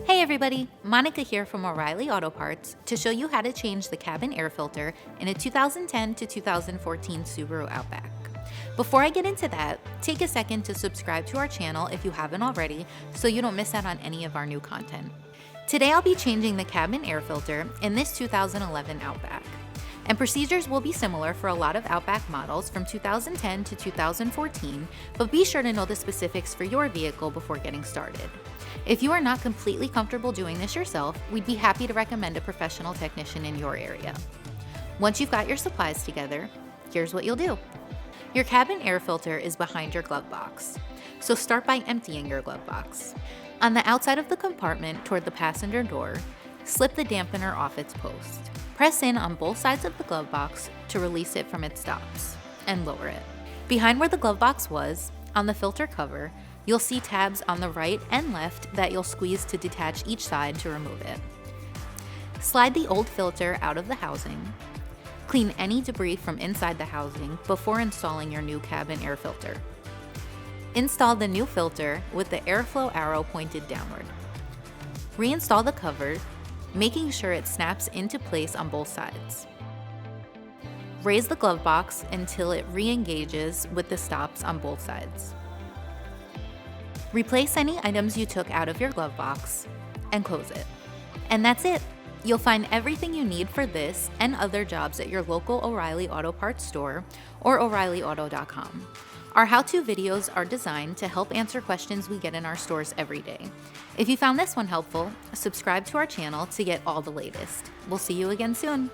Hey everybody, Monica here from Reilly Auto Parts to show you how to change the cabin air filter in a 2010 to 2014 Subaru Outback. Before I get into that, take a second to subscribe to our channel if you haven't already so you don't miss out on any of our new content. Today I'll be changing the cabin air filter in this 2011 Outback. And procedures will be similar for a lot of Outback models from 2010 to 2014, but be sure to know the specifics for your vehicle before getting started. If you are not completely comfortable doing this yourself, we'd be happy to recommend a professional technician in your area. Once you've got your supplies together, here's what you'll do. Your cabin air filter is behind your glove box, so start by emptying your glove box. On the outside of the compartment toward the passenger door, slip the dampener off its post. Press in on both sides of the glove box to release it from its stops, and lower it. Behind where the glove box was, on the filter cover, you'll see tabs on the right and left that you'll squeeze to detach each side to remove it. Slide the old filter out of the housing. Clean any debris from inside the housing before installing your new cabin air filter. Install the new filter with the airflow arrow pointed downward. Reinstall the cover, making sure it snaps into place on both sides. Raise the glove box until it re-engages with the stops on both sides. Replace any items you took out of your glove box and close it. And that's it! You'll find everything you need for this and other jobs at your local O'Reilly Auto Parts store or O'ReillyAuto.com. Our how-to videos are designed to help answer questions we get in our stores every day. If you found this one helpful, subscribe to our channel to get all the latest. We'll see you again soon.